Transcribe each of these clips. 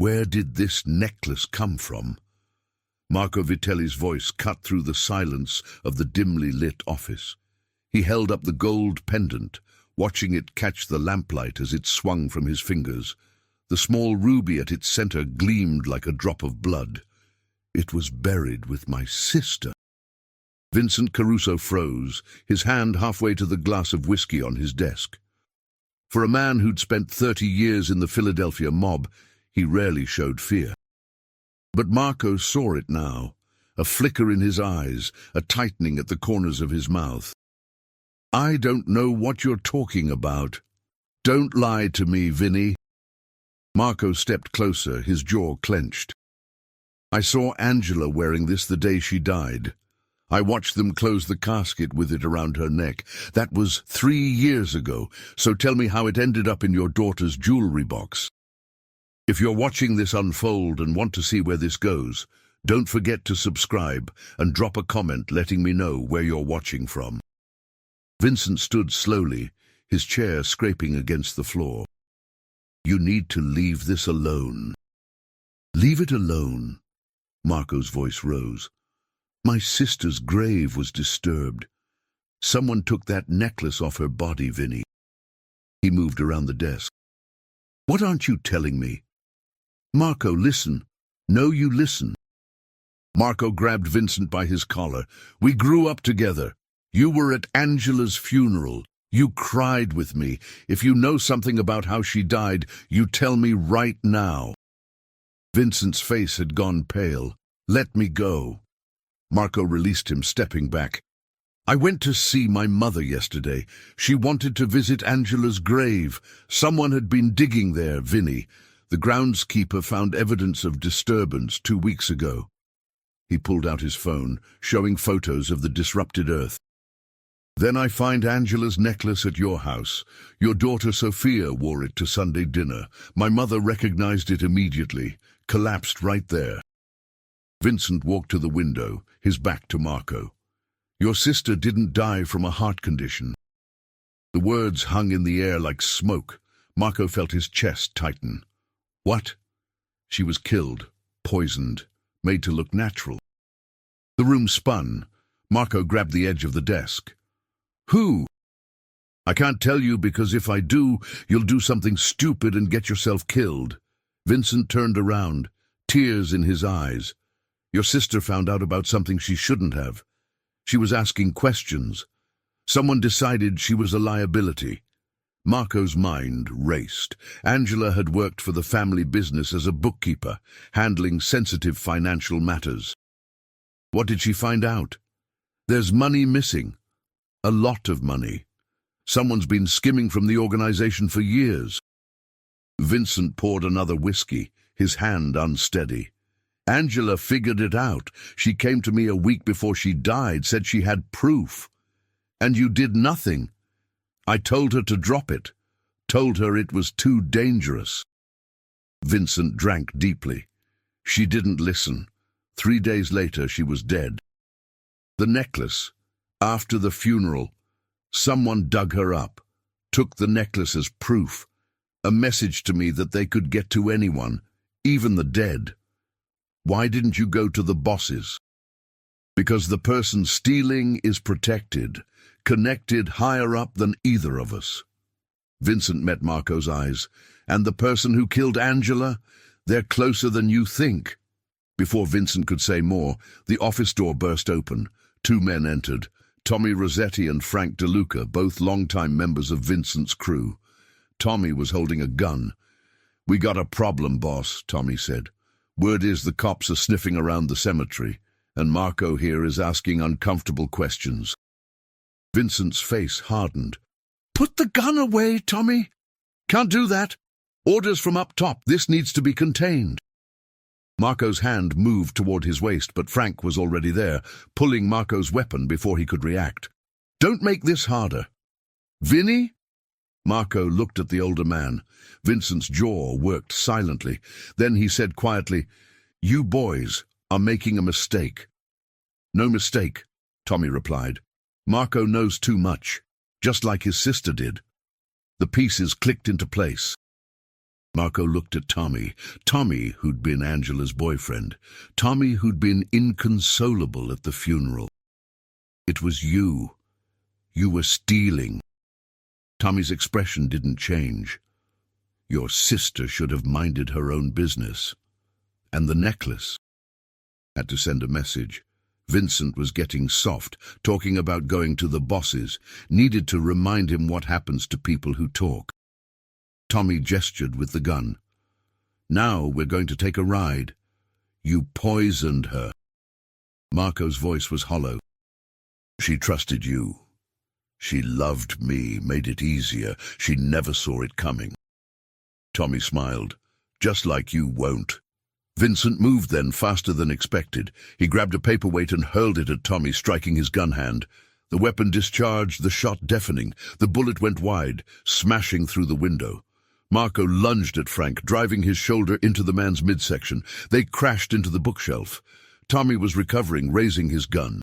Where did this necklace come from? Marco Vitelli's voice cut through the silence of the dimly lit office. He held up the gold pendant, watching it catch the lamplight as it swung from his fingers. The small ruby at its center gleamed like a drop of blood. It was buried with my sister. Vincent Caruso froze, his hand halfway to the glass of whiskey on his desk. For a man who'd spent 30 years in the Philadelphia mob, he rarely showed fear. But Marco saw it now, a flicker in his eyes, a tightening at the corners of his mouth. I don't know what you're talking about. Don't lie to me, Vinny. Marco stepped closer, his jaw clenched. I saw Angela wearing this the day she died. I watched them close the casket with it around her neck. That was 3 years ago, so tell me how it ended up in your daughter's jewelry box. If you're watching this unfold and want to see where this goes, don't forget to subscribe and drop a comment letting me know where you're watching from. Vincent stood slowly, his chair scraping against the floor. You need to leave this alone. Leave it alone. Marco's voice rose. My sister's grave was disturbed. Someone took that necklace off her body, Vinny. He moved around the desk. What aren't you telling me? Marco, listen. No, you listen. Marco grabbed Vincent by his collar. We grew up together. You were at Angela's funeral. You cried with me. If you know something about how she died, you tell me right now. Vincent's face had gone pale. Let me go. Marco released him, stepping back. I went to see my mother yesterday. She wanted to visit Angela's grave. Someone had been digging there, Vinny. The groundskeeper found evidence of disturbance 2 weeks ago. He pulled out his phone, showing photos of the disrupted earth. Then I find Angela's necklace at your house. Your daughter Sophia wore it to Sunday dinner. My mother recognized it immediately, collapsed right there. Vincent walked to the window, his back to Marco. Your sister didn't die from a heart condition. The words hung in the air like smoke. Marco felt his chest tighten. What? She was killed, poisoned, made to look natural. The room spun. Marco grabbed the edge of the desk. Who? I can't tell you because if I do, you'll do something stupid and get yourself killed. Vincent turned around, tears in his eyes. Your sister found out about something she shouldn't have. She was asking questions. Someone decided she was a liability. Marco's mind raced. Angela had worked for the family business as a bookkeeper, handling sensitive financial matters. What did she find out? There's money missing. A lot of money. Someone's been skimming from the organization for years. Vincent poured another whiskey, his hand unsteady. Angela figured it out. She came to me a week before she died, said she had proof. And you did nothing. I told her to drop it. Told her it was too dangerous. Vincent drank deeply. She didn't listen. 3 days later, she was dead. The necklace. After the funeral, someone dug her up, took the necklace as proof, a message to me that they could get to anyone, even the dead. Why didn't you go to the bosses? Because the person stealing is protected, connected higher up than either of us. Vincent met Marco's eyes. And the person who killed Angela? They're closer than you think. Before Vincent could say more, the office door burst open. 2 men entered. Tommy Rossetti and Frank DeLuca, both longtime members of Vincent's crew. Tommy was holding a gun. We got a problem, boss, Tommy said. Word is the cops are sniffing around the cemetery, and Marco here is asking uncomfortable questions. Vincent's face hardened. Put the gun away, Tommy. Can't do that. Orders from up top. This needs to be contained. Marco's hand moved toward his waist, but Frank was already there, pulling Marco's weapon before he could react. Don't make this harder. Vinny? Marco looked at the older man. Vincent's jaw worked silently. Then he said quietly, You boys are making a mistake. No mistake, Tommy replied. Marco knows too much, just like his sister did. The pieces clicked into place. Marco looked at Tommy. Tommy, who'd been Angela's boyfriend. Tommy, who'd been inconsolable at the funeral. It was you. You were stealing. Tommy's expression didn't change. Your sister should have minded her own business. And the necklace. Had to send a message. Vincent was getting soft, talking about going to the bosses. Needed to remind him what happens to people who talk. Tommy gestured with the gun. Now we're going to take a ride. You poisoned her. Marco's voice was hollow. She trusted you. She loved me, made it easier. She never saw it coming. Tommy smiled. Just like you won't. Vincent moved then, faster than expected. He grabbed a paperweight and hurled it at Tommy, striking his gun hand. The weapon discharged, the shot deafening. The bullet went wide, smashing through the window. Marco lunged at Frank, driving his shoulder into the man's midsection. They crashed into the bookshelf. Tommy was recovering, raising his gun.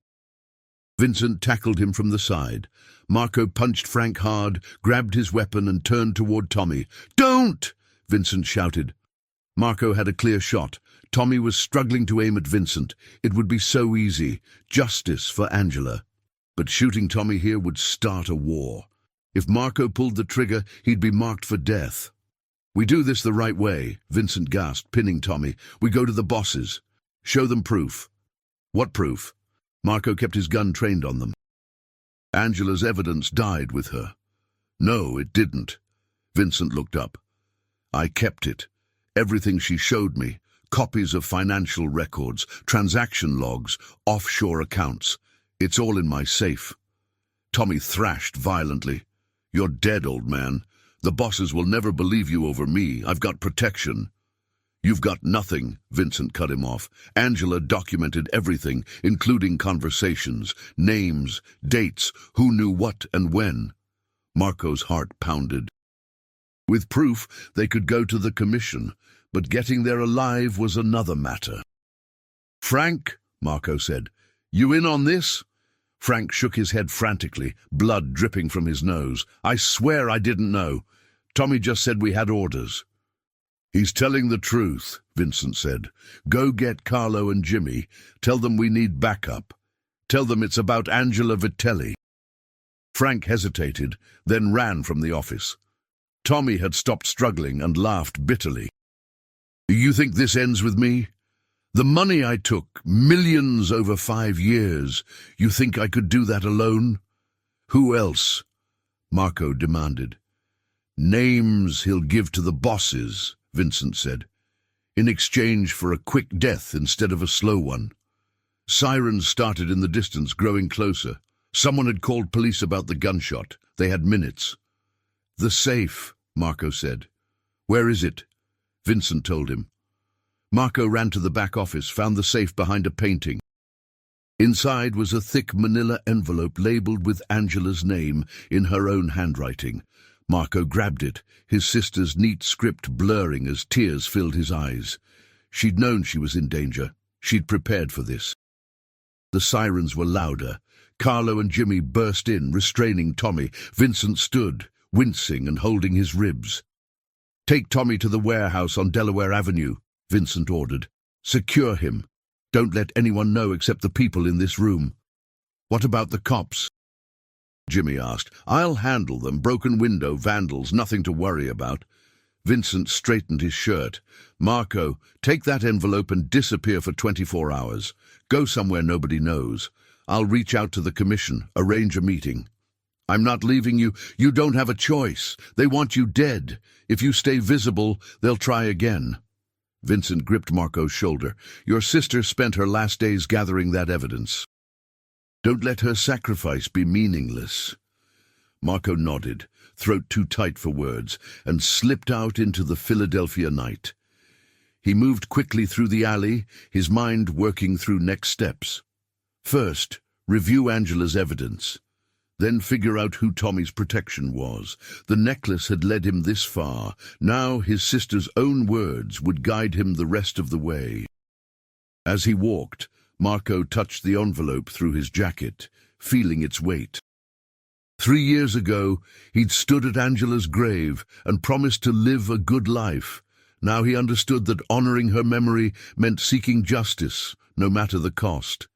Vincent tackled him from the side. Marco punched Frank hard, grabbed his weapon and turned toward Tommy. "Don't!" Vincent shouted. Marco had a clear shot. Tommy was struggling to aim at Vincent. It would be so easy. Justice for Angela. But shooting Tommy here would start a war. If Marco pulled the trigger, he'd be marked for death. "We do this the right way," Vincent gasped, pinning Tommy. "We go to the bosses. Show them proof." "What proof?" Marco kept his gun trained on them. "Angela's evidence died with her." "No, it didn't." Vincent looked up. "I kept it. Everything she showed me. Copies of financial records, transaction logs, offshore accounts. It's all in my safe." Tommy thrashed violently. "You're dead, old man. The bosses will never believe you over me. I've got protection." "You've got nothing," Vincent cut him off. "Angela documented everything, including conversations, names, dates, who knew what and when." Marco's heart pounded. With proof, they could go to the commission, but getting there alive was another matter. "Frank," Marco said, "you in on this?" Frank shook his head frantically, blood dripping from his nose. "I swear I didn't know. Tommy just said we had orders." "He's telling the truth," Vincent said. "Go get Carlo and Jimmy. Tell them we need backup. Tell them it's about Angela Vitelli." Frank hesitated, then ran from the office. Tommy had stopped struggling and laughed bitterly. "You think this ends with me? The money I took, millions over 5 years, you think I could do that alone? Who else?" Marco demanded. "Names he'll give to the bosses," Vincent said, "in exchange for a quick death instead of a slow one." Sirens started in the distance, growing closer. Someone had called police about the gunshot. They had minutes. "The safe," Marco said. "Where is it?" Vincent told him. Marco ran to the back office, found the safe behind a painting. Inside was a thick manila envelope labeled with Angela's name in her own handwriting. Marco grabbed it, his sister's neat script blurring as tears filled his eyes. She'd known she was in danger. She'd prepared for this. The sirens were louder. Carlo and Jimmy burst in, restraining Tommy. Vincent stood, wincing and holding his ribs. "Take Tommy to the warehouse on Delaware Avenue," Vincent ordered. "Secure him. Don't let anyone know except the people in this room." "What about the cops?" Jimmy asked. "I'll handle them. Broken window, vandals, nothing to worry about." Vincent straightened his shirt. "Marco, take that envelope and disappear for 24 hours. Go somewhere nobody knows. I'll reach out to the commission, arrange a meeting." "I'm not leaving you. You don't have a choice. They want you dead. If you stay visible, they'll try again." Vincent gripped Marco's shoulder. "Your sister spent her last days gathering that evidence. Don't let her sacrifice be meaningless." Marco nodded, throat too tight for words, and slipped out into the Philadelphia night. He moved quickly through the alley, his mind working through next steps. First, review Angela's evidence. Then figure out who Tommy's protection was. The necklace had led him this far. Now his sister's own words would guide him the rest of the way. As he walked, Marco touched the envelope through his jacket, feeling its weight. 3 years ago, he'd stood at Angela's grave and promised to live a good life. Now he understood that honoring her memory meant seeking justice, no matter the cost.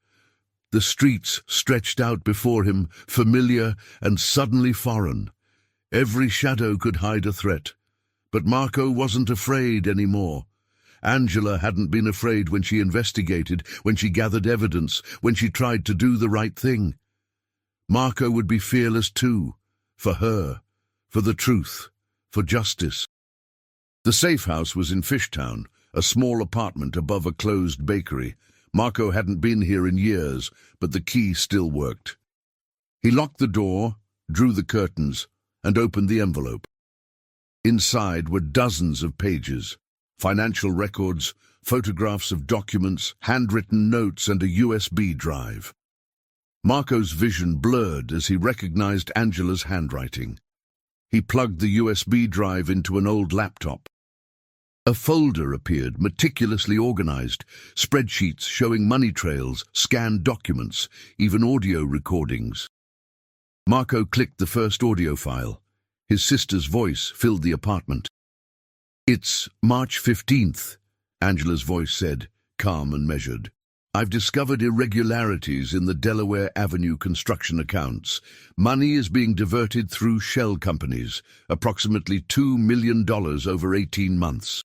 The streets stretched out before him, familiar and suddenly foreign. Every shadow could hide a threat. But Marco wasn't afraid anymore. Angela hadn't been afraid when she investigated, when she gathered evidence, when she tried to do the right thing. Marco would be fearless too, for her, for the truth, for justice. The safe house was in Fishtown, a small apartment above a closed bakery. Marco hadn't been here in years, but the key still worked. He locked the door, drew the curtains, and opened the envelope. Inside were dozens of pages, financial records, photographs of documents, handwritten notes, and a USB drive. Marco's vision blurred as he recognized Angela's handwriting. He plugged the USB drive into an old laptop. A folder appeared, meticulously organized, spreadsheets showing money trails, scanned documents, even audio recordings. Marco clicked the first audio file. His sister's voice filled the apartment. "It's March 15th, Angela's voice said, calm and measured. "I've discovered irregularities in the Delaware Avenue construction accounts. Money is being diverted through shell companies, approximately $2 million over 18 months.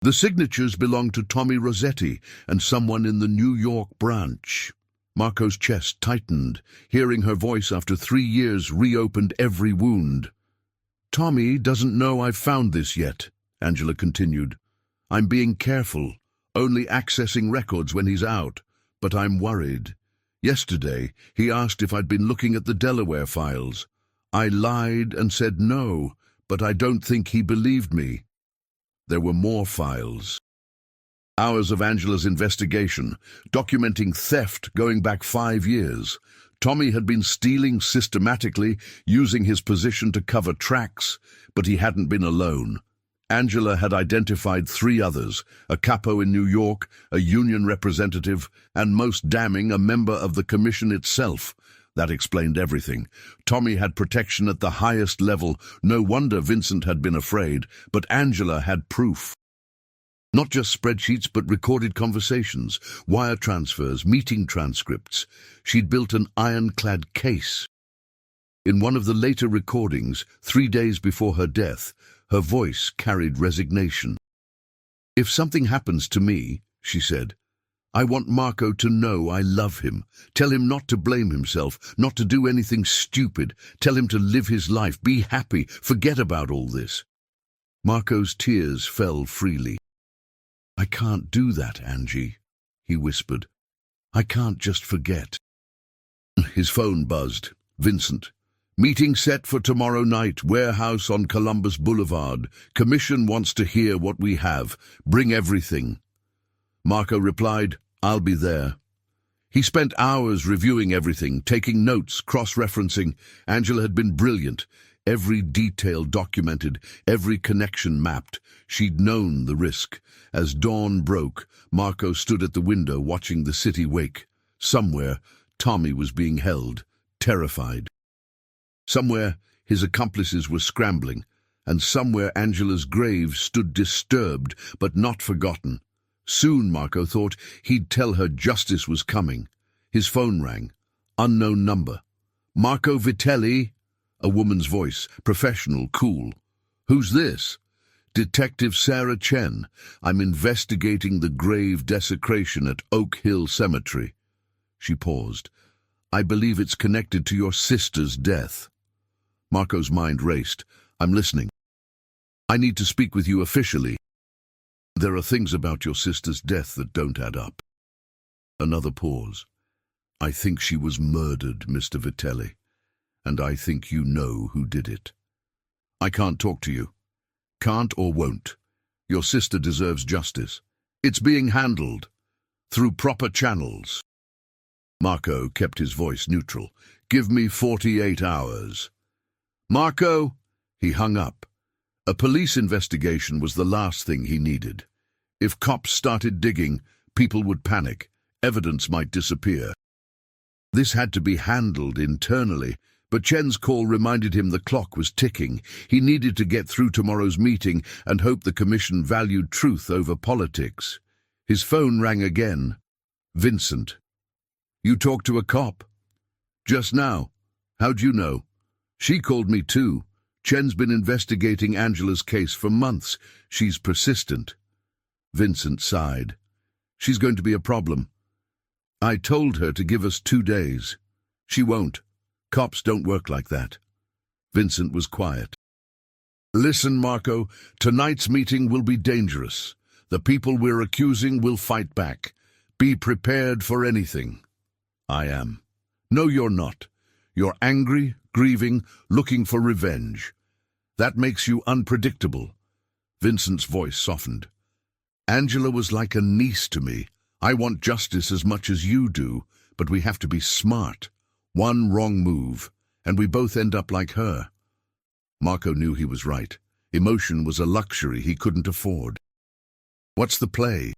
The signatures belong to Tommy Rossetti and someone in the New York branch." Marco's chest tightened. Hearing her voice after 3 years reopened every wound. "Tommy doesn't know I've found this yet," Angela continued. "I'm being careful, only accessing records when he's out, but I'm worried. Yesterday, he asked if I'd been looking at the Delaware files. I lied and said no, but I don't think he believed me. There were more files. Hours of Angela's investigation, documenting theft going back 5 years. Tommy had been stealing systematically, using his position to cover tracks, but he hadn't been alone. Angela had identified 3 others, a capo in New York, a union representative, and most damning, a member of the commission itself. That explained everything. Tommy had protection at the highest level. No wonder Vincent had been afraid, but Angela had proof. Not just spreadsheets, but recorded conversations, wire transfers, meeting transcripts. She'd built an ironclad case. In one of the later recordings, 3 days before her death, her voice carried resignation. "If something happens to me," she said, "I want Marco to know I love him. Tell him not to blame himself, not to do anything stupid. Tell him to live his life, be happy, forget about all this." Marco's tears fell freely. "I can't do that, Angie," he whispered. "I can't just forget." His phone buzzed. Vincent. "Meeting set for tomorrow night, warehouse on Columbus Boulevard. Commission wants to hear what we have. Bring everything." Marco replied, "I'll be there." He spent hours reviewing everything, taking notes, cross-referencing. Angela had been brilliant. Every detail documented, every connection mapped. She'd known the risk. As dawn broke, Marco stood at the window watching the city wake. Somewhere, Tommy was being held, terrified. Somewhere, his accomplices were scrambling. And somewhere, Angela's grave stood disturbed, but not forgotten. Soon, Marco thought, he'd tell her justice was coming. His phone rang. Unknown number. "Marco Vitelli?" A woman's voice, professional, cool. "Who's this?" "Detective Sarah Chen. I'm investigating the grave desecration at Oak Hill Cemetery." She paused. "I believe it's connected to your sister's death." Marco's mind raced. "I'm listening." "I need to speak with you officially. There are things about your sister's death that don't add up." Another pause. "I think she was murdered, Mr. Vitelli, and I think you know who did it." "I can't talk to you. Can't or won't. Your sister deserves justice. It's being handled through proper channels." Marco kept his voice neutral. "Give me 48 hours. "Marco!" He hung up. A police investigation was the last thing he needed. If cops started digging, people would panic. Evidence might disappear. This had to be handled internally, But Chen's call reminded him the clock was ticking. He needed to get through tomorrow's meeting and hope the commission valued truth over politics. His phone rang again. Vincent. You talked to a cop? Just now. How'd you know? She called me too. Chen's been investigating Angela's case for months. She's persistent. Vincent sighed. She's going to be a problem. I told her to give us 2 days. She won't. Cops don't work like that. Vincent was quiet. Listen, Marco, tonight's meeting will be dangerous. The people we're accusing will fight back. Be prepared for anything. I am. No, you're not. You're angry, grieving, looking for revenge. That makes you unpredictable. Vincent's voice softened. Angela was like a niece to me. I want justice as much as you do, but we have to be smart. One wrong move, and we both end up like her. Marco knew he was right. Emotion was a luxury he couldn't afford. What's the play?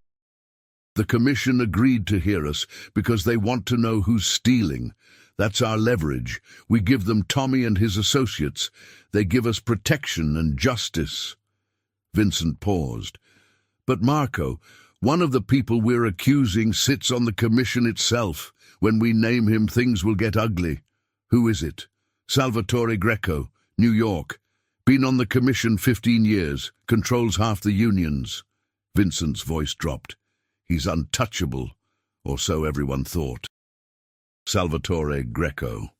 The commission agreed to hear us because they want to know who's stealing. That's our leverage. We give them Tommy and his associates. They give us protection and justice. Vincent paused. But Marco, one of the people we're accusing sits on the commission itself. When we name him, things will get ugly. Who is it? Salvatore Greco, New York. Been on the commission 15 years, controls half the unions. Vincent's voice dropped. He's untouchable, or so everyone thought. Salvatore Greco.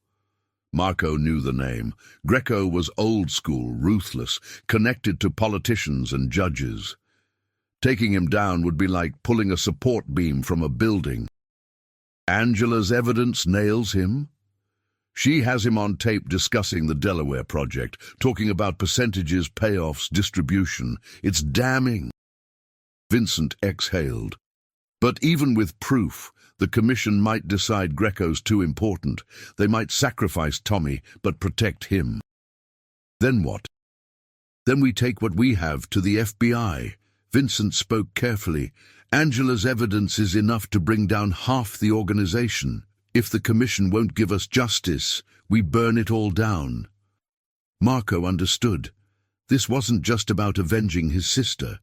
Marco knew the name. Greco was old school, ruthless, connected to politicians and judges. Taking him down would be like pulling a support beam from a building. Angela's evidence nails him. She has him on tape discussing the Delaware project, talking about percentages, payoffs, distribution. It's damning. Vincent exhaled. But even with proof, the commission might decide Greco's too important. They might sacrifice Tommy, but protect him. Then what? Then we take what we have to the FBI. Vincent spoke carefully. Angela's evidence is enough to bring down half the organization. If the commission won't give us justice, we burn it all down. Marco understood. This wasn't just about avenging his sister.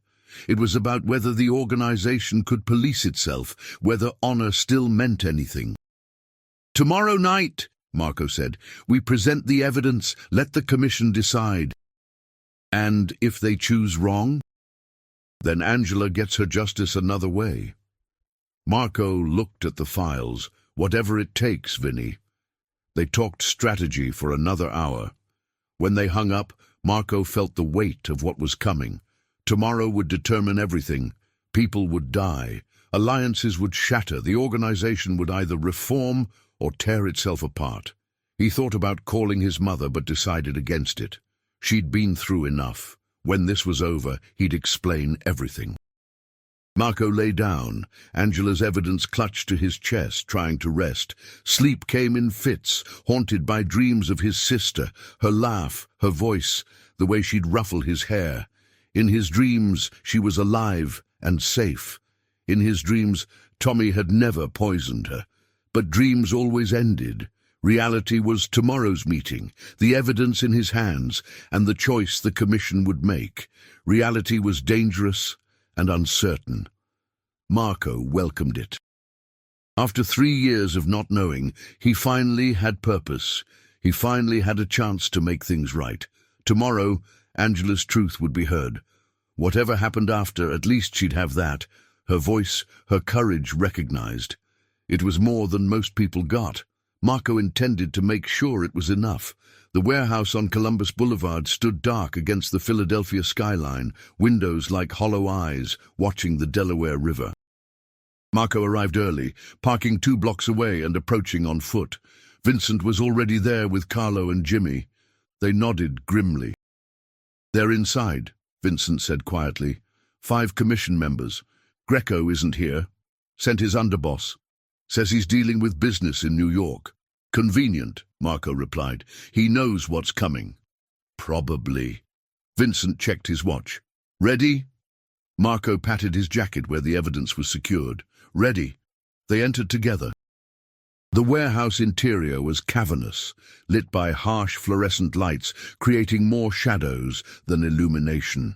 It was about whether the organization could police itself, whether honor still meant anything. Tomorrow night, Marco said, we present the evidence, let the commission decide. And if they choose wrong? Then Angela gets her justice another way. Marco looked at the files. Whatever it takes, Vinny. They talked strategy for another hour. When they hung up, Marco felt the weight of what was coming. Tomorrow would determine everything. People would die. Alliances would shatter. The organization would either reform or tear itself apart. He thought about calling his mother, but decided against it. She'd been through enough. When this was over, he'd explain everything. Marco lay down. Angela's evidence clutched to his chest, trying to rest. Sleep came in fits, haunted by dreams of his sister, her laugh, her voice, the way she'd ruffle his hair. In his dreams, she was alive and safe. In his dreams, Tommy had never poisoned her. But dreams always ended. Reality was tomorrow's meeting, the evidence in his hands, and the choice the commission would make. Reality was dangerous and uncertain. Marco welcomed it. After 3 years of not knowing, he finally had purpose. He finally had a chance to make things right. Tomorrow, Angela's truth would be heard. Whatever happened after, at least she'd have that. Her voice, her courage recognized. It was more than most people got. Marco intended to make sure it was enough. The warehouse on Columbus Boulevard stood dark against the Philadelphia skyline, windows like hollow eyes, watching the Delaware River. Marco arrived early, parking 2 blocks away and approaching on foot. Vincent was already there with Carlo and Jimmy. They nodded grimly. "They're inside," Vincent said quietly. 5 commission members. Greco isn't here. Sent his underboss. Says he's dealing with business in New York. "Convenient," Marco replied. "He knows what's coming." "Probably." Vincent checked his watch. "Ready?" Marco patted his jacket where the evidence was secured. "Ready." They entered together. The warehouse interior was cavernous, lit by harsh fluorescent lights, creating more shadows than illumination.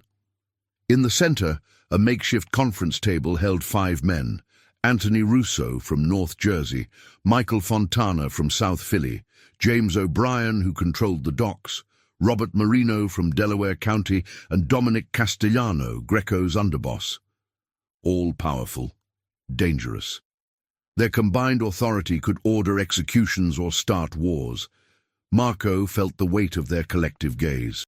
In the center, a makeshift conference table held 5 men: Anthony Russo from North Jersey, Michael Fontana from South Philly, James O'Brien, who controlled the docks, Robert Marino from Delaware County, and Dominic Castellano, Greco's underboss. All powerful, dangerous. Their combined authority could order executions or start wars. Marco felt the weight of their collective gaze.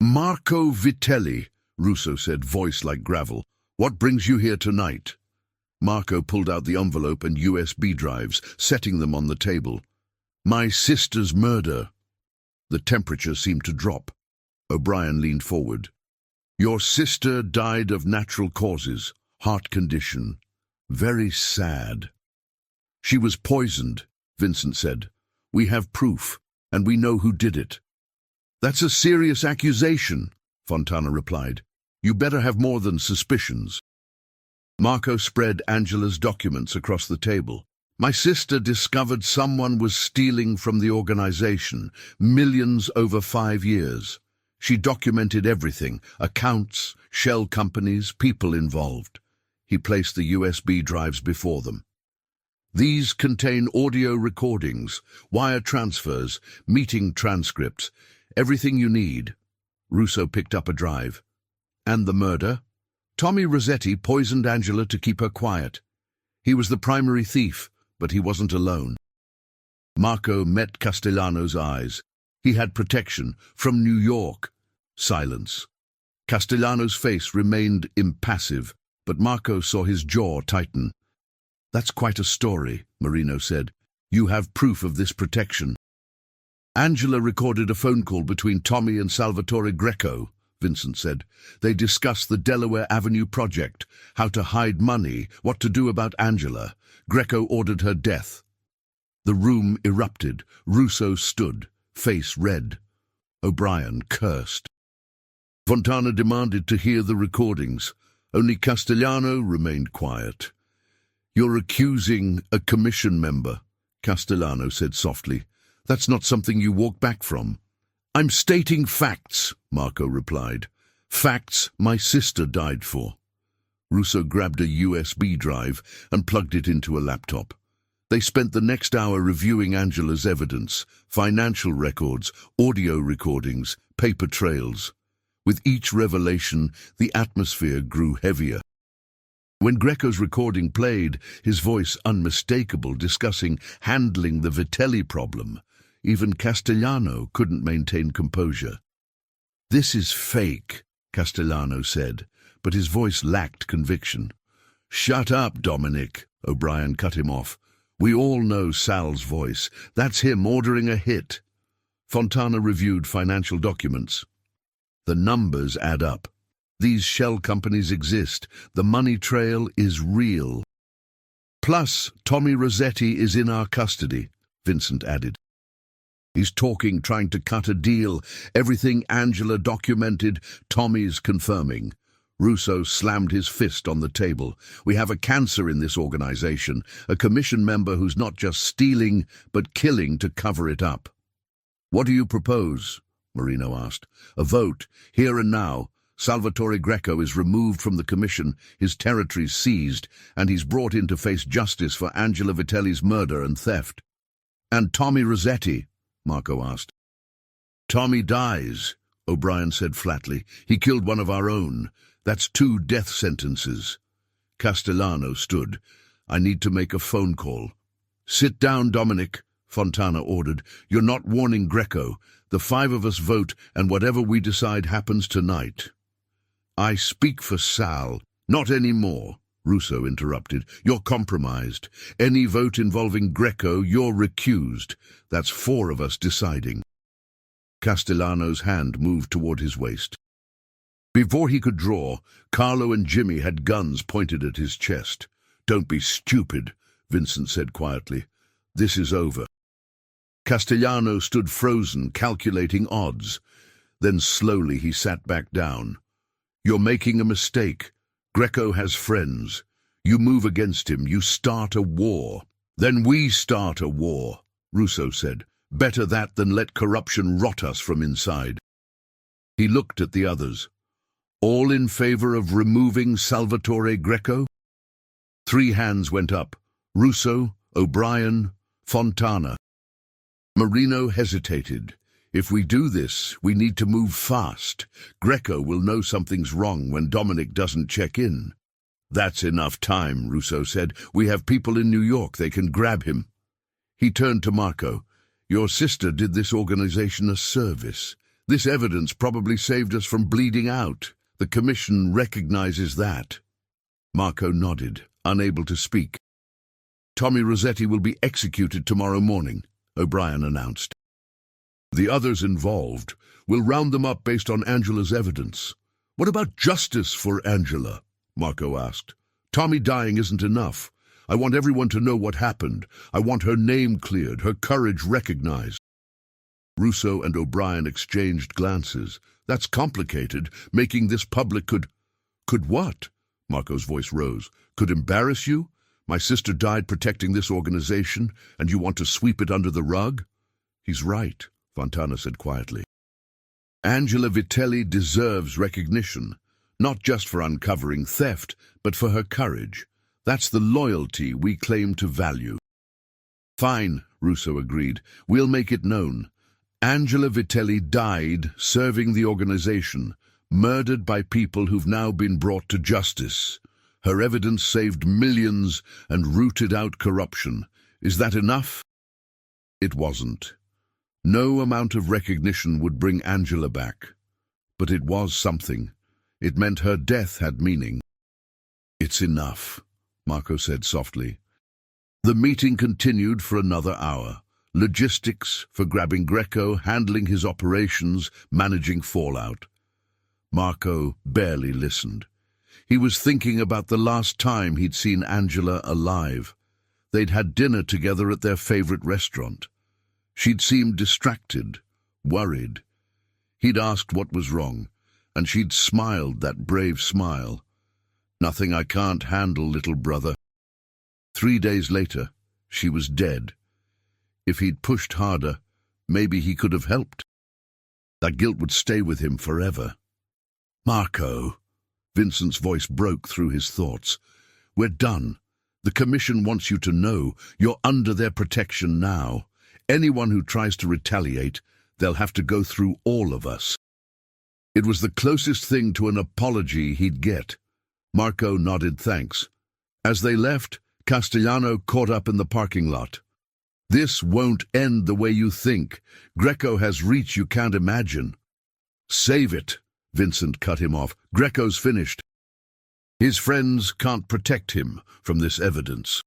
"Marco Vitelli," Russo said, voice like gravel. "What brings you here tonight?" Marco pulled out the envelope and USB drives, setting them on the table. "My sister's murder." The temperature seemed to drop. O'Brien leaned forward. "Your sister died of natural causes, heart condition. Very sad." "She was poisoned," Vincent said. "We have proof, and we know who did it." "That's a serious accusation," Fontana replied. "You better have more than suspicions." Marco spread Angela's documents across the table. "My sister discovered someone was stealing from the organization, millions over 5 years. She documented everything, accounts, shell companies, people involved." He placed the USB drives before them. "These contain audio recordings, wire transfers, meeting transcripts, everything you need." Russo picked up a drive. "And the murder? Tommy Rossetti poisoned Angela to keep her quiet. He was the primary thief, but he wasn't alone." Marco met Castellano's eyes. He had protection from New York. Silence. Castellano's face remained impassive, but Marco saw his jaw tighten. "That's quite a story," Marino said. "You have proof of this protection." "Angela recorded a phone call between Tommy and Salvatore Greco," Vincent said. "They discussed the Delaware Avenue project, how to hide money, what to do about Angela. Greco ordered her death." The room erupted. Russo stood, face red. O'Brien cursed. Fontana demanded to hear the recordings. Only Castellano remained quiet. "You're accusing a commission member," Castellano said softly. "That's not something you walk back from." "I'm stating facts," Marco replied. "Facts my sister died for." Russo grabbed a USB drive and plugged it into a laptop. They spent the next hour reviewing Angela's evidence, financial records, audio recordings, paper trails. With each revelation, the atmosphere grew heavier. When Greco's recording played, his voice unmistakable, discussing handling the Vitelli problem, even Castellano couldn't maintain composure. "This is fake," Castellano said, but his voice lacked conviction. "Shut up, Dominic," O'Brien cut him off. "We all know Sal's voice. That's him ordering a hit." Fontana reviewed financial documents. "The numbers add up. These shell companies exist. The money trail is real. Plus, Tommy Rossetti is in our custody," Vincent added. "He's talking, trying to cut a deal. Everything Angela documented, Tommy's confirming." Russo slammed his fist on the table. "We have a cancer in this organization, a commission member who's not just stealing, but killing to cover it up." "What do you propose?" Marino asked. "A vote, here and now. Salvatore Greco is removed from the commission, his territories seized, and he's brought in to face justice for Angela Vitelli's murder and theft." "And Tommy Rossetti?" Marco asked. "Tommy dies," O'Brien said flatly. "He killed one of our own. That's 2 death sentences." Castellano stood. "I need to make a phone call." "Sit down, Dominic," Fontana ordered. "You're not warning Greco. The 5 of us vote, and whatever we decide happens tonight." "I speak for Sal." "Not anymore," Russo interrupted. "You're compromised. Any vote involving Greco, you're recused. That's 4 of us deciding." Castellano's hand moved toward his waist. Before he could draw, Carlo and Jimmy had guns pointed at his chest. "Don't be stupid," Vincent said quietly. "This is over." Castellano stood frozen, calculating odds. Then slowly he sat back down. "You're making a mistake. Greco has friends. You move against him, you start a war." Then we start a war, Russo said. Better that than let corruption rot us from inside. He looked at the others. All in favor of removing Salvatore Greco? 3 hands went up. Russo, O'Brien, Fontana. Marino hesitated. If we do this, we need to move fast. Greco will know something's wrong when Dominic doesn't check in. That's enough time, Russo said. We have people in New York. They can grab him. He turned to Marco. Your sister did this organization a service. This evidence probably saved us from bleeding out. The commission recognizes that. Marco nodded, unable to speak. Tommy Rossetti will be executed tomorrow morning, O'Brien announced. The others involved will round them up based on Angela's evidence. What about justice for Angela? Marco asked. Tommy dying isn't enough. I want everyone to know what happened. I want her name cleared, her courage recognized. Russo and O'Brien exchanged glances. That's complicated. Making this public could what? Marco's voice rose. Could embarrass you? My sister died protecting this organization, and you want to sweep it under the rug? He's right, Fontana said quietly. Angela Vitelli deserves recognition, not just for uncovering theft, but for her courage. That's the loyalty we claim to value. Fine, Russo agreed. We'll make it known. Angela Vitelli died serving the organization, murdered by people who've now been brought to justice. Her evidence saved millions and rooted out corruption. Is that enough? It wasn't. No amount of recognition would bring Angela back. But it was something. It meant her death had meaning. It's enough, Marco said softly. The meeting continued for another hour. Logistics for grabbing Greco, handling his operations, managing fallout. Marco barely listened. He was thinking about the last time he'd seen Angela alive. They'd had dinner together at their favorite restaurant. She'd seemed distracted, worried. He'd asked what was wrong, and she'd smiled that brave smile. Nothing I can't handle, little brother. 3 days later, she was dead. If he'd pushed harder, maybe he could have helped. That guilt would stay with him forever. Marco, Vincent's voice broke through his thoughts. We're done. The commission wants you to know you're under their protection now. Anyone who tries to retaliate, they'll have to go through all of us. It was the closest thing to an apology he'd get. Marco nodded thanks. As they left, Castellano caught up in the parking lot. This won't end the way you think. Greco has reach you can't imagine. Save it, Vincent cut him off. Greco's finished. His friends can't protect him from this evidence.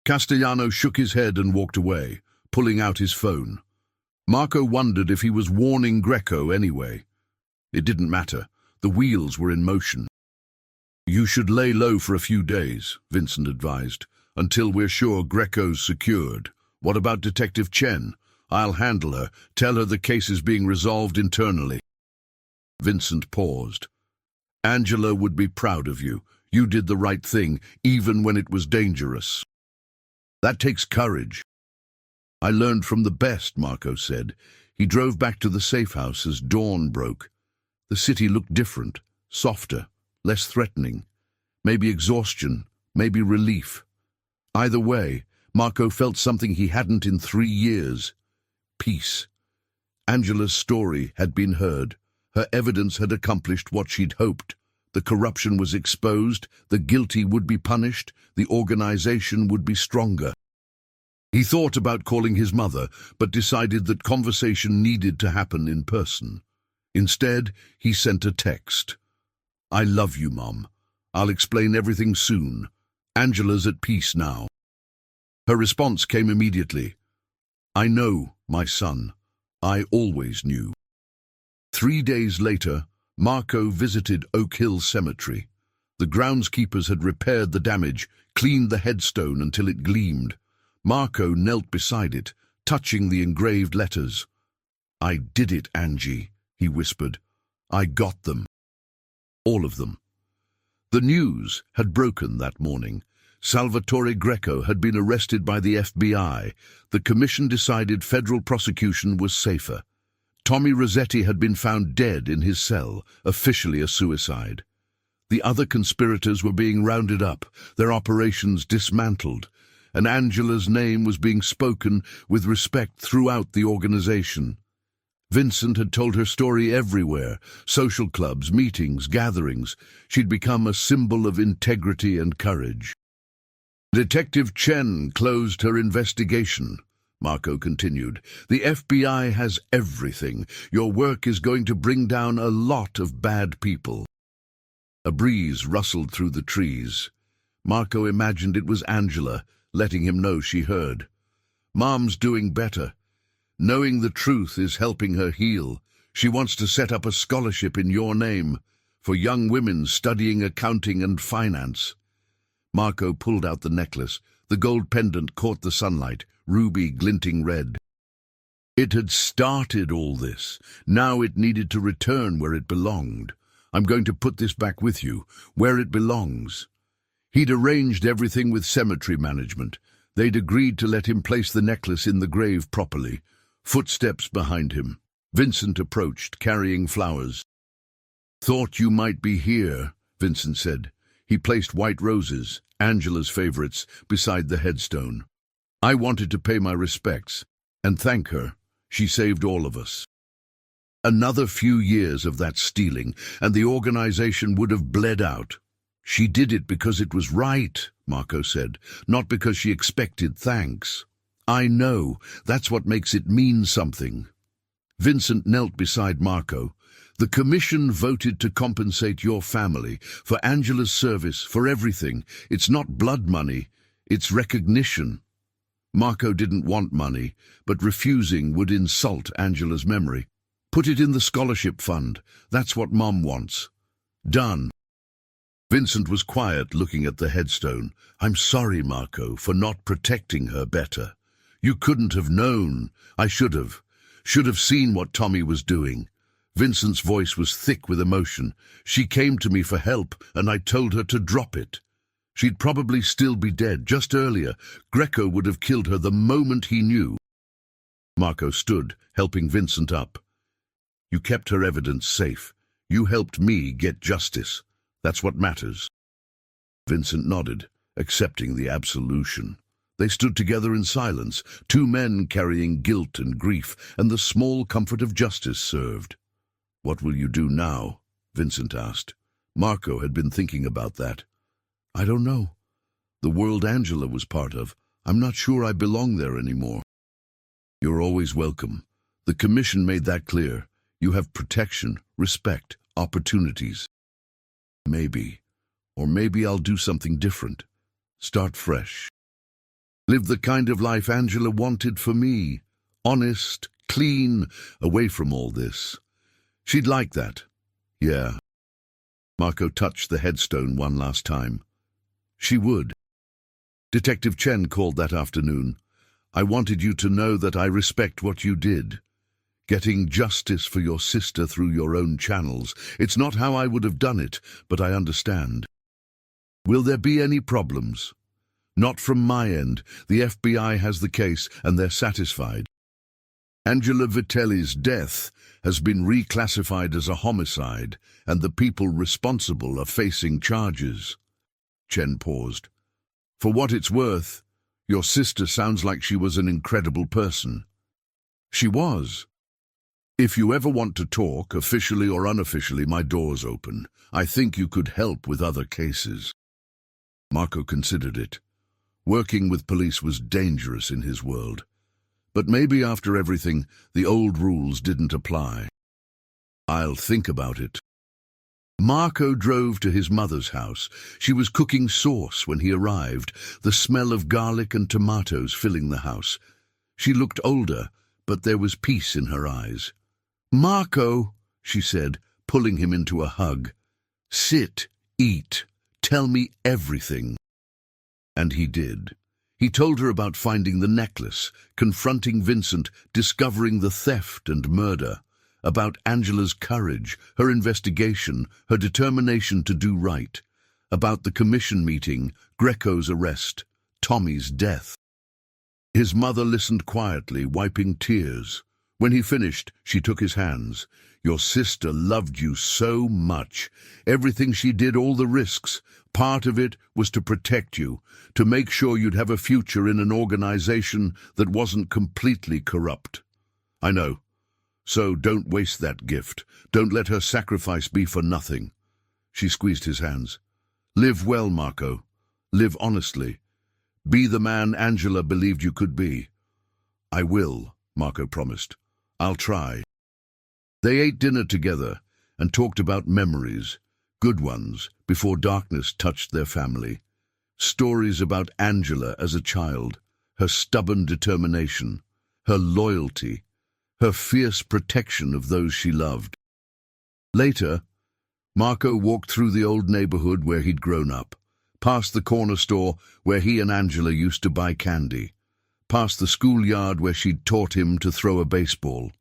Castellano shook his head and walked away, pulling out his phone. Marco wondered if he was warning Greco anyway. It didn't matter. The wheels were in motion. You should lay low for a few days, Vincent advised, until we're sure Greco's secured. What about Detective Chen? I'll handle her. Tell her the case is being resolved internally. Vincent paused. Angela would be proud of you. You did the right thing, even when it was dangerous. That takes courage. I learned from the best, Marco said. He drove back to the safe house as dawn broke. The city looked different, softer, less threatening. Maybe exhaustion, maybe relief. Either way, Marco felt something he hadn't in 3 years. Peace. Angela's story had been heard. Her evidence had accomplished what she'd hoped. The corruption was exposed, the guilty would be punished, the organization would be stronger. He thought about calling his mother, but decided that conversation needed to happen in person. Instead, he sent a text. I love you, Mom. I'll explain everything soon. Angela's at peace now. Her response came immediately. I know, my son. I always knew. 3 days later, Marco visited Oak Hill Cemetery. The groundskeepers had repaired the damage, cleaned the headstone until it gleamed. Marco knelt beside it, touching the engraved letters. I did it, Angie, he whispered. I got them. All of them. The news had broken that morning. Salvatore Greco had been arrested by the FBI. The commission decided federal prosecution was safer. Tommy Rossetti had been found dead in his cell, officially a suicide. The other conspirators were being rounded up, their operations dismantled, and Angela's name was being spoken with respect throughout the organization. Vincent had told her story everywhere, social clubs, meetings, gatherings. She'd become a symbol of integrity and courage. Detective Chen closed her investigation. Marco continued. The FBI has everything. Your work is going to bring down a lot of bad people. A breeze rustled through the trees. Marco imagined it was Angela, letting him know she heard. Mom's doing better. Knowing the truth is helping her heal. She wants to set up a scholarship in your name for young women studying accounting and finance. Marco pulled out the necklace. The gold pendant caught the sunlight, ruby glinting red. It had started all this. Now it needed to return where it belonged. I'm going to put this back with you, where it belongs. He'd arranged everything with cemetery management. They'd agreed to let him place the necklace in the grave properly. Footsteps behind him. Vincent approached, carrying flowers. Thought you might be here, Vincent said. He placed white roses, Angela's favorites, beside the headstone. I wanted to pay my respects and thank her. She saved all of us. Another few years of that stealing, and the organization would have bled out. She did it because it was right, Marco said, not because she expected thanks. I know, that's what makes it mean something. Vincent knelt beside Marco. The commission voted to compensate your family for Angela's service, for everything. It's not blood money, it's recognition. Marco didn't want money, but refusing would insult Angela's memory. Put it in the scholarship fund. That's what Mom wants. Done. Vincent was quiet, looking at the headstone. I'm sorry, Marco, for not protecting her better. You couldn't have known. I should have. Should have seen what Tommy was doing. Vincent's voice was thick with emotion. She came to me for help, and I told her to drop it. She'd probably still be dead. Just earlier, Greco would have killed her the moment he knew. Marco stood, helping Vincent up. You kept her evidence safe. You helped me get justice. That's what matters. Vincent nodded, accepting the absolution. They stood together in silence, two men carrying guilt and grief, and the small comfort of justice served. What will you do now? Vincent asked. Marco had been thinking about that. I don't know. The world Angela was part of. I'm not sure I belong there anymore. You're always welcome. The commission made that clear. You have protection, respect, opportunities. Maybe. Or maybe I'll do something different. Start fresh. Live the kind of life Angela wanted for me. Honest, clean, away from all this. She'd like that. Yeah. Marco touched the headstone one last time. She would. Detective Chen called that afternoon. I wanted you to know that I respect what you did. Getting justice for your sister through your own channels. It's not how I would have done it, but I understand. Will there be any problems? Not from my end. The FBI has the case, and they're satisfied. Angela Vitelli's death has been reclassified as a homicide, and the people responsible are facing charges. Chen paused. For what it's worth, your sister sounds like she was an incredible person. She was. If you ever want to talk, officially or unofficially, my door's open. I think you could help with other cases. Marco considered it. Working with police was dangerous in his world. But maybe after everything, the old rules didn't apply. I'll think about it. Marco drove to his mother's house. She was cooking sauce when he arrived, the smell of garlic and tomatoes filling the house. She looked older, but there was peace in her eyes. Marco, she said, pulling him into a hug. Sit, eat, tell me everything. And he did. He told her about finding the necklace, confronting Vincent, discovering the theft and murder, about Angela's courage, her investigation, her determination to do right, about the commission meeting, Greco's arrest, Tommy's death. His mother listened quietly, wiping tears. When he finished, she took his hands. "Your sister loved you so much. Everything she did, all the risks, part of it was to protect you, to make sure you'd have a future in an organization that wasn't completely corrupt. I know. So don't waste that gift. Don't let her sacrifice be for nothing." She squeezed his hands. "Live well, Marco. Live honestly. Be the man Angela believed you could be." "I will," Marco promised. "I'll try." They ate dinner together and talked about memories, good ones, before darkness touched their family. Stories about Angela as a child, her stubborn determination, her loyalty, her fierce protection of those she loved. Later, Marco walked through the old neighborhood where he'd grown up, past the corner store where he and Angela used to buy candy, past the schoolyard where she'd taught him to throw a baseball,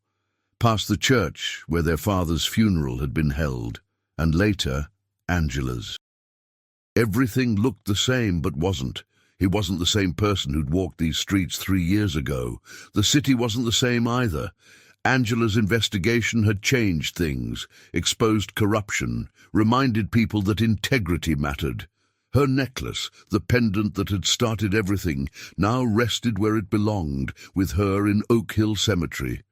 past the church where their father's funeral had been held, and later, Angela's. Everything looked the same, but wasn't. He wasn't the same person who'd walked these streets 3 years ago. The city wasn't the same either. Angela's investigation had changed things, exposed corruption, reminded people that integrity mattered. Her necklace, the pendant that had started everything, now rested where it belonged, with her in Oak Hill Cemetery.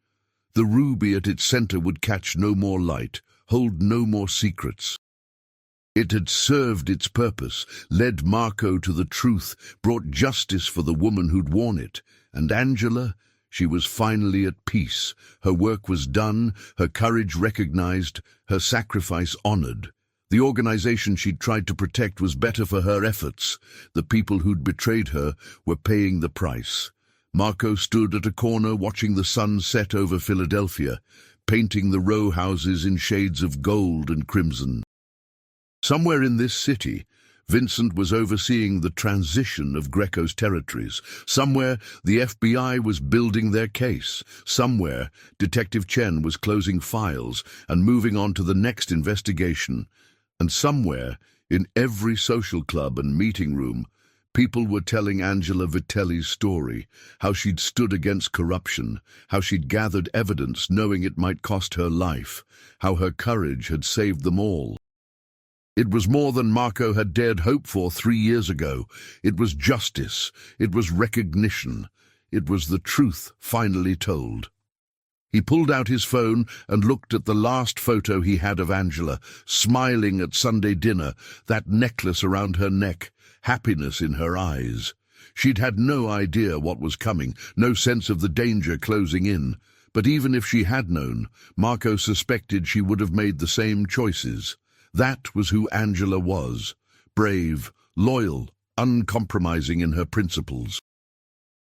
The ruby at its center would catch no more light, hold no more secrets. It had served its purpose, led Marco to the truth, brought justice for the woman who'd worn it. And Angela, she was finally at peace. Her work was done, her courage recognized, her sacrifice honored. The organization she'd tried to protect was better for her efforts. The people who'd betrayed her were paying the price. Marco stood at a corner watching the sun set over Philadelphia, painting the row houses in shades of gold and crimson. Somewhere in this city, Vincent was overseeing the transition of Greco's territories. Somewhere, the FBI was building their case. Somewhere, Detective Chen was closing files and moving on to the next investigation. And somewhere, in every social club and meeting room, people were telling Angela Vitelli's story, how she'd stood against corruption, how she'd gathered evidence knowing it might cost her life, how her courage had saved them all. It was more than Marco had dared hope for 3 years ago. It was justice. It was recognition. It was the truth finally told. He pulled out his phone and looked at the last photo he had of Angela, smiling at Sunday dinner, that necklace around her neck, happiness in her eyes. She'd had no idea what was coming, no sense of the danger closing in. But even if she had known, Marco suspected she would have made the same choices. That was who Angela was, brave, loyal, uncompromising in her principles.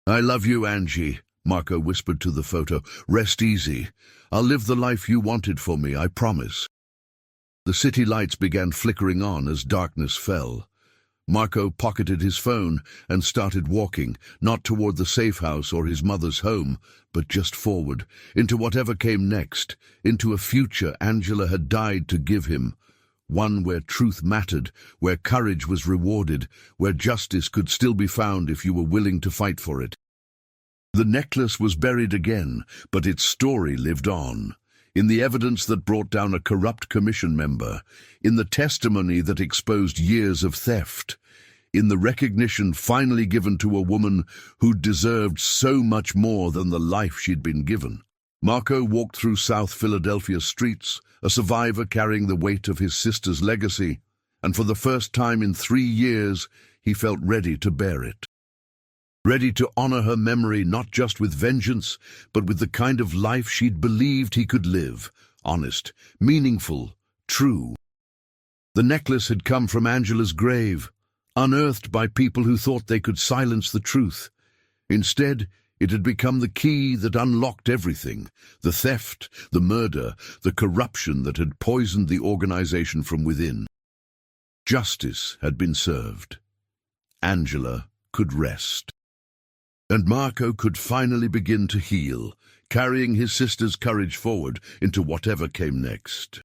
"I love you, Angie," Marco whispered to the photo. "Rest easy. I'll live the life you wanted for me, I promise." The city lights began flickering on as darkness fell. Marco pocketed his phone and started walking, not toward the safe house or his mother's home, but just forward, into whatever came next, into a future Angela had died to give him. One where truth mattered, where courage was rewarded, where justice could still be found if you were willing to fight for it. The necklace was buried again, but its story lived on. In the evidence that brought down a corrupt commission member, in the testimony that exposed years of theft, in the recognition finally given to a woman who deserved so much more than the life she'd been given. Marco walked through South Philadelphia streets, a survivor carrying the weight of his sister's legacy, and for the first time in 3 years, he felt ready to bear it. Ready to honor her memory not just with vengeance, but with the kind of life she'd believed he could live, honest, meaningful, true. The necklace had come from Angela's grave, unearthed by people who thought they could silence the truth. Instead, it had become the key that unlocked everything, the theft, the murder, the corruption that had poisoned the organization from within. Justice had been served. Angela could rest. And Marco could finally begin to heal, carrying his sister's courage forward into whatever came next.